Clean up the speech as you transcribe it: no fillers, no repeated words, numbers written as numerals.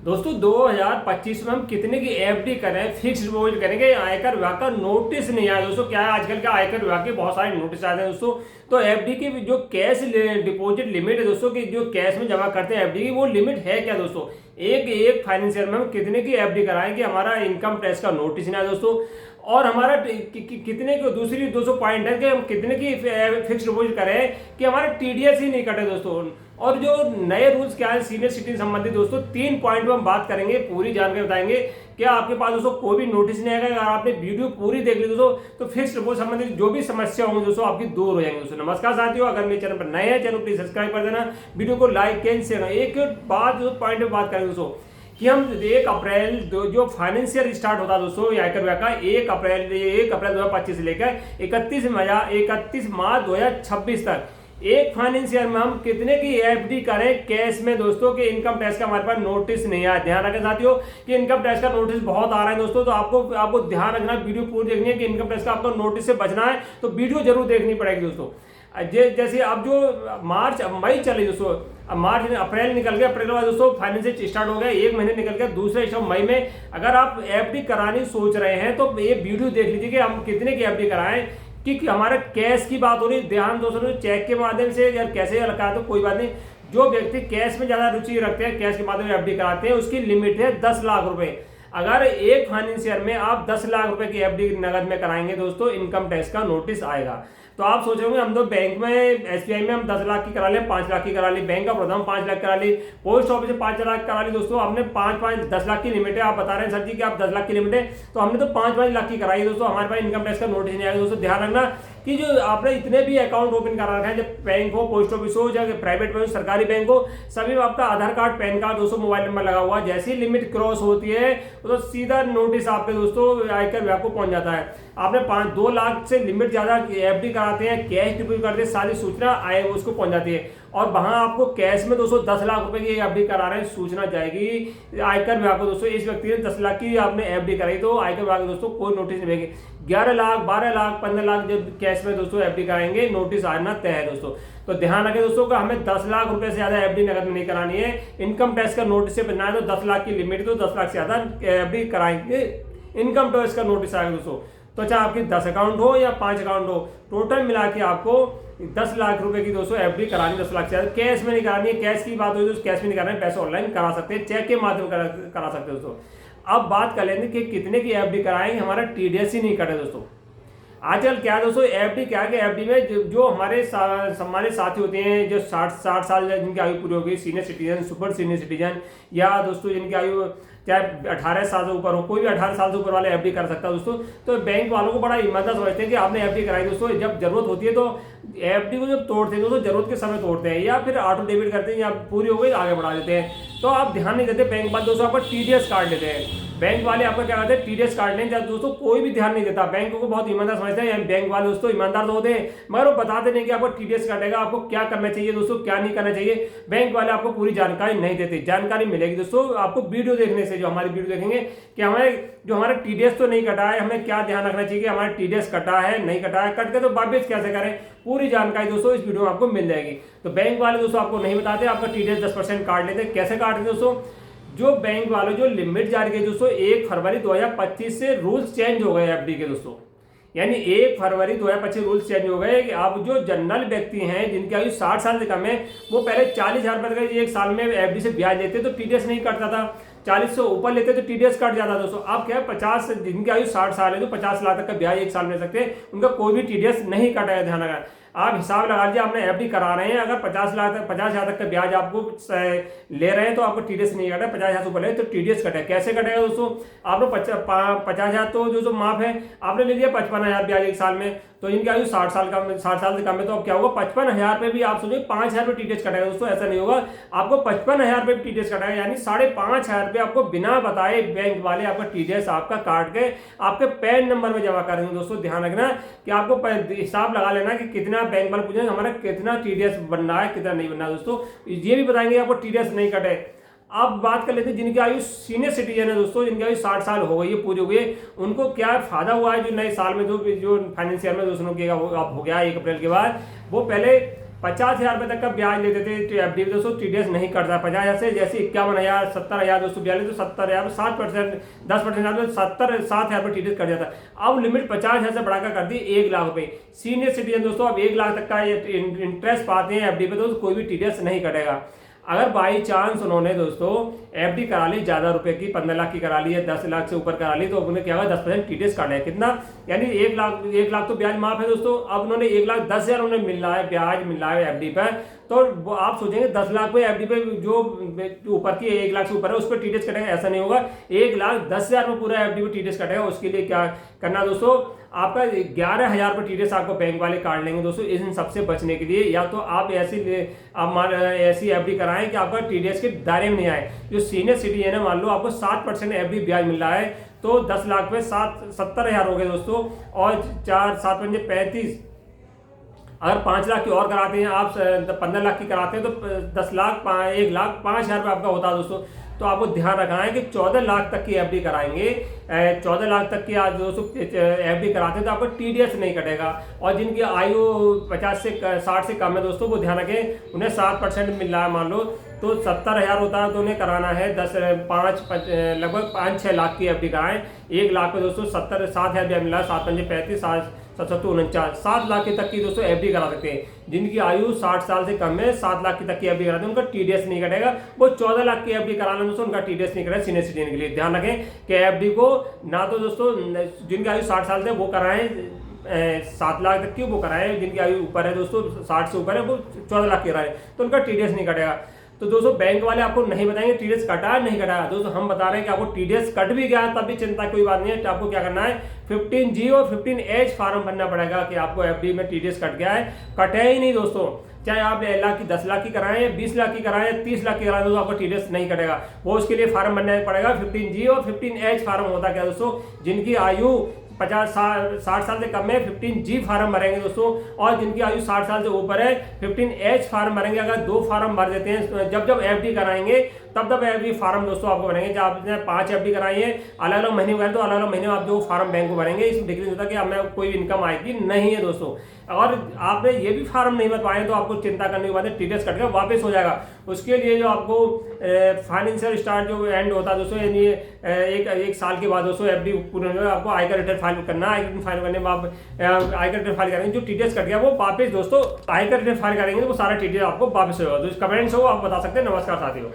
दोस्तों 2025 में हम कितने की एफडी करें, फिक्स डिपॉजिट करेंगे, आयकर विभाग का नोटिस नहीं आया। दोस्तों क्या है, आजकल का आयकर विभाग के बहुत सारे नोटिस आते हैं दोस्तों। तो एफडी की जो कैश डिपॉजिट लिमिट है दोस्तों, की जो कैश में जमा करते हैं एफडी की, वो लिमिट है क्या दोस्तों। एक एक फाइनेंशियल में हम कितने की एफडी कराएं कि हमारा इनकम टैक्स का नोटिस नहीं आया दोस्तों। और हमारा कितने की दूसरी 200 पॉइंट है कि हम कितने की फिक्स डिपॉजिट करें कि हमारा टीडीएस ही नहीं कटे दोस्तों। और जो नए रूल्स क्या है सीनियर सिटीजन संबंधित दोस्तों, 3 पॉइंट में हम बात करेंगे, पूरी जानकारी बताएंगे। क्या आपके पास दोस्तों कोई भी नोटिस नहीं आएगा, अगर आपने वीडियो पूरी देख ली दोस्तों तो फिक्स डिपॉजिट संबंधित जो भी समस्या होंगी दोस्तों आपकी दूर हो जाएंगे दोस्तों। नमस्कार साथियों, अगर मेरे चैनल पर नए हैं चैनल प्लीज सब्सक्राइब कर देना, वीडियो को लाइक एंड शेयर। एक बात जो पॉइंट में बात करेंगे दोस्तों कि हम 1 अप्रैल जो फाइनेंशियल स्टार्ट होता है दोस्तों आयकर विभाग का 1 अप्रैल 2025 से लेकर 31 मार्च 2026 तक एक फाइनेंशियल में हम कितने की एफडी करें कैश में दोस्तों के इनकम टैक्स का हमारे पास नोटिस नहीं आया। ध्यान रखें साथियों कि इनकम टैक्स का नोटिस बहुत आ रहा है दोस्तों, तो आपको ध्यान रखना, वीडियो पूरी देखनी है कि इनकम टैक्स का आपको नोटिस से बचना है तो वीडियो जरूर देखनी पड़ेगी दोस्तों। जैसे अब जो मई चले दोस्तों, अब मार्च अप्रैल निकल गया, अप्रैल बाद दोस्तों फाइनेंस स्टार्ट हो गया, 1 महीने निकल गया, दूसरे स्टेप मई में। अगर आप एफडी करानी सोच रहे हैं तो ये वीडियो देख लीजिए कि हम कितने की एफडी कराएं, कि हमारे कैश की बात हो रही है। ध्यान दोस्तों, चेक के माध्यम से या कैसे रखा है तो कोई बात नहीं, जो व्यक्ति कैश में ज्यादा रुचि रखते हैं, कैश के माध्यम से एफडी कराते हैं, उसकी लिमिट है 10 लाख रुपए। अगर एक फाइनेंशियल में आप 10 लाख रुपए की एफडी नगद में कराएंगे दोस्तों, इनकम टैक्स का नोटिस आएगा। तो आप सोचोगे हम तो बैंक में एसबीआई में हम 10 लाख की करा ले, 5 लाख की करा ली, बैंक ऑफ बड़ौदा में 5 लाख करा ली, पोस्ट ऑफिस से 5 लाख करा ली दोस्तों। हमने 10 लाख की लिमिट है, आप बता रहे हैं सर जी कि आप 10 लाख की लिमिट है, तो हमने तो 5 लाख की कराई दोस्तों। हमारे पास इनकम टैक्स का नोटिस नहीं आएगा दोस्तों। ध्यान रखना कि जो आपने इतने भी अकाउंट ओपन करा रखा है, जब बैंक हो, पोस्ट ऑफिस हो, चाहे प्राइवेट बैंक, सरकारी बैंक हो, सभी में आपका आधार कार्ड, पैन कार्ड दोस्तों, मोबाइल नंबर लगा हुआ है। जैसी लिमिट क्रॉस होती है तो सीधा नोटिस आपके दोस्तों आयकर विभाग को पहुंच जाता है। आपने 2 लाख से लिमिट ज्यादा एफडी कराते हैं, कैश डिपॉजिट करते हैं, सारी सूचना आए उसको पहुंच जाती है। और वहां आपको कैश में दोस्तों 10 लाख रुपए की एफडी करा रहे हैं, सूचना जाएगी आयकर विभाग को दोस्तों। इस व्यक्ति ने 10 लाख की आपने एफडी कराई तो आयकर विभाग दोस्तों कोई नोटिस नहीं देंगे। 11 लाख, 12 लाख, 15 लाख जब कैश में दोस्तों एफडी कराएंगे, नोटिस आना तय है दोस्तों। तो ध्यान रखें दोस्तों का हमें 10 लाख रुपए से ज्यादा एफडी नगद में नहीं करानी है। इनकम टैक्स का नोटिस से बनना है तो 10 लाख की लिमिट, तो 10 लाख से ज्यादा एफडी कराएंगे, इनकम टैक्स का नोटिस आएगा दोस्तों। तो चाहे आपकी 10 अकाउंट हो या 5 अकाउंट हो, टोटल मिला के आपको 10 लाख रुपए की दोस्तों एफडी करानी, 10 लाख से ज्यादा कैश में नहीं करानी है। कैश की बात हो तो कैश में नहीं करानी है, पैसे ऑनलाइन करा सकते हैं, चेक के माध्यम करा सकते हैं दोस्तों। अब बात कर लेंगे कि कितने की एफडी कराएंगे, हमारा टीडीएस ही नहीं कटे दोस्तों। आजकल क्या है दोस्तों, एफडी क्या है, एफडी में जो हमारे सम्मानित साथी होते हैं, जो 60 साल जिनकी आयु पूरी हो गई, senior citizen, super senior citizen, या दोस्तों जिनकी आयु चाहे 18 साल से ऊपर हो, कोई भी 18 साल से ऊपर वाले एफडी कर सकता है दोस्तों। तो बैंक वालों को बड़ा ईमानदार समझते हैं कि आपने एफडी कराई दोस्तों, जब जरूरत होती है तो एफडी को जब तोड़ते हैं दोस्तों, जरूरत के समय तोड़ते हैं, या फिर ऑटो डेबिट करते हैं, या पूरी हो गई आगे बढ़ा देते हैं। तो आप ध्यान नहीं देते, बैंक वाले दोस्तों आपका टीडीएस काट लेते हैं। बैंक वाले आपका क्या करते हैं, टीडीएस काट लें, जब दोस्तों कोई भी ध्यान नहीं देता। बैंक को बहुत ईमानदार समझते हैं बैंक वाले दोस्तों, ईमानदार तो होते हैं मगर वो बताते नहीं कि आपको टीडीएस काटेगा, आपको क्या करना चाहिए दोस्तों, क्या नहीं करना चाहिए। बैंक वाले आपको पूरी जानकारी नहीं देते। जानकारी मिलेगी दोस्तों आपको वीडियो देखने से, जो हमारी वीडियो देखेंगे कि हमारा टीडीएस तो नहीं कटा है, हमें क्या ध्यान रखना चाहिए कि हमारा टीडीएस कटा है नहीं कटा है, कट के तो वापस कैसे करें, पूरी जानकारी दोस्तों इस वीडियो में आपको मिल जाएगी। तो बैंक वाले दोस्तों आपको नहीं बताते, आपका टीडीएस 10% काट लेते हैं। कैसे काटते हैं दोस्तों, जो बैंक वालों जो लिमिट जारी की दोस्तों 1 फरवरी 2025 से रूल्स चेंज हो गए एफडी के दोस्तों। यानी 1 फरवरी 2025 रूल्स चेंज हो गए कि अब जो जनरल व्यक्ति हैं जिनकी आयु 60 साल से कम है, वो पहले 40,000 रुपए का 1 साल में एफडी से ब्याज लेते तो टीडीएस नहीं कटता था, 40 से ऊपर लेते तो टीडीएस कट जाता दोस्तों। अब क्या है, 50 जिनकी आयु 60 साल है तो 50 लाख तक का ब्याज 1 साल में ले सकते हैं, उनका कोई भी टीडीएस नहीं कटाया। ध्यान रखना, आप हिसाब लगा लीजिए, आपने एफडी करा रहे हैं, अगर 50,000 तक का ब्याज आपको ले रहे हैं तो आपको टीडीएस नहीं कटा, 50,000 से ऊपर ले तो टीडीएस कटे। कैसे कटेगा दोस्तों, आपने 50,000 तो जो माफ है, आपने ले लिया 55,000 ब्याज 1 साल में, तो इनकी आयु 60 साल से कम है, तो अब क्या होगा, 55,000 पे भी आप सोचिए 5,000 रुपये टीडीएस कटेगा दोस्तों। ऐसा नहीं होगा, आपको 55,000 रुपये टीडीएस कटेगा, यानी 5,500 रुपये आपको बिना बताए बैंक वाले आपका टीडीएस आपका काट के आपके पैन नंबर में जमा करेंगे दोस्तों। ध्यान रखना कि आपको हिसाब लगा लेना कि कितना बैंक वाले पूछेंगे हमारा कितना टीडीएस बन रहा है, कितना नहीं बन रहा है दोस्तों, ये भी बताएंगे आपको टीडीएस नहीं कटे। अब बात कर लेते हैं जिनकी आयु सीनियर सिटीजन है दोस्तों, जिनकी आयु 60 साल हो गई है, पूरी हो गई है, उनको क्या फायदा हुआ है जो नए साल में जो फाइनेंशियल में दोस्तों की अब हो गया 1 अप्रैल के बाद। वो पहले 50,000 रुपये तक का ब्याज लेते थे एफडी में दोस्तों, टीडीएस नहीं करता। 50,000 से जैसे 51,000 70,000 दोस्तों ब्याज तो 70,000 में 7%, 10% 7,000 रुपये टीडीएस कर जाता। अब लिमिट 50,000 से बढ़ाकर कर दी 1,00,000 रुपये। सीनियर सिटीजन दोस्तों अब 1,00,000 तक का इंटरेस्ट पाते हैं एफडी पे, तो कोई भी टीडीएस नहीं कटेगा। अगर बाई चांस उन्होंने दोस्तों एफडी करा ली ज़्यादा रुपए की, 15 लाख की करा ली है, 10 लाख से ऊपर करा ली, तो उन्हें क्या होगा 10% टीडीएस काटा है। कितना, यानी 1,00,000 तो ब्याज माफ है दोस्तों। अब उन्होंने 1,10,000 उन्हें मिल रहा है, ब्याज मिल रहा है एफडी पर, तो आप सोचेंगे 10 लाख पे एफडी पे जो ऊपर की 1,00,000 से ऊपर है उस पर टीडीएस कटेगा, ऐसा नहीं होगा। 1,10,000 में पूरा एफडी पे टीडीएस कटेगा। उसके लिए क्या करना दोस्तों, आपका 11,000 पर टीडीएस आपको बैंक वाले काट लेंगे दोस्तों। इन सबसे बचने के लिए या तो आप ऐसी एफडी कराएं कि आपका टीडीएस के दायरे में नहीं आए। जो सीनियर सिटीजन है, मान लो आपको 7% एफडी ब्याज मिल रहा है, तो 10 लाख पे 70,000 हो गए दोस्तों, और 4 7 पंजे 35। अगर 5 लाख की और कराते हैं आप, 15 लाख की कराते हैं, तो 10 लाख 1,05,000 रुपये आपका होता है दोस्तों। तो आपको ध्यान रखना है कि 14 लाख तक की एफडी कराएंगे, 14 लाख तक की आज दोस्तों एफडी कराते हैं तो आपको टीडीएस नहीं कटेगा। और जिनकी आयु 50 से 60 से कम है दोस्तों, वो ध्यान रखें, उन्हें 7% मिल रहा है मान लो, तो 70,000 होता है, तो उन्हें कराना है लगभग 5-6 लाख की एफडी कराएं। 1,00,000 पे दोस्तों 7,000 मिल रहा है, 7 पंजे 35, 7 49, 7 लाख तक की दोस्तों एफडी करा सकते हैं। जिनकी आयु 60 साल से कम है, 7 लाख तक की एफडी कराते हैं, उनका टीडीएस नहीं कटेगा। वो 14 लाख की एफडी कराना दोस्तों, उनका टीडीएस नहीं कटेगा सीनियर सिटीजन के लिए। ध्यान रखें कि एफडी को ना तो दोस्तों जिनकी आयु 60 साल से वो कराएं 7 लाख तक की, वो कराएं जिनकी आयु ऊपर है दोस्तों 60 से ऊपर है, वो 14 लाख की कराएं, तो उनका टीडीएस नहीं कटेगा। तो दोस्तों बैंक वाले आपको नहीं बताएंगे टीडीएस कटा नहीं कटा। दोस्तों हम बता रहे हैं कि आपको टीडीएस कट भी गया तब भी चिंता कोई बात नहीं है। तो आपको क्या करना है, 15G और 15H फॉर्म भरना पड़ेगा कि आपको एफडी में टीडीएस कट गया है। कटे ही नहीं दोस्तों, चाहे आप 10 लाख की कराएं, 20 लाख की कराएं, 30 लाख की कराएं, तो आपको टीडीएस नहीं कटेगा। वो उसके लिए फॉर्म भरना पड़ेगा 15G और 15H फॉर्म। होता क्या दोस्तों, जिनकी आयु 60 साल से कम है 15G फार्म भरेंगे दोस्तों, और जिनकी आयु 60 साल से ऊपर है 15H फार्म भरेंगे। अगर 2 फार्म भर देते हैं, जब एफडी कराएंगे तब एफडी फार्म दोस्तों आपको भरेंगे। जब आपने 5 एफडी कराई है, अलग अलग महीने भरे, तो अलग अलग महीने में आप 2 फार्म बैंक को भरेंगे। इसमें डिक्रीज होता है कि हमें कोई इनकम आएगी नहीं है दोस्तों। और आपने ये भी फार्म नहीं भर पाए तो आपको चिंता करने के बाद टीडीएस कट के वापस हो जाएगा। उसके लिए जो आपको फाइनेंशियल स्टार्ट जो एंड होता है दोस्तों, यानी एक साल के बाद दोस्तों एफडी पूरे आपको आयकर रिटर्न फाइल करना है। आयकर फाइल करने में आप आयकर रिटर्न फाइल करेंगे, जो टीडीएस कट गया वो वापस दोस्तों आयकर रिटर्न फाइल करेंगे, तो वो सारा टीडीएस आपको वापस होगा। तो कमेंट्स हो आप बता सकते हैं। नमस्कार साथियों।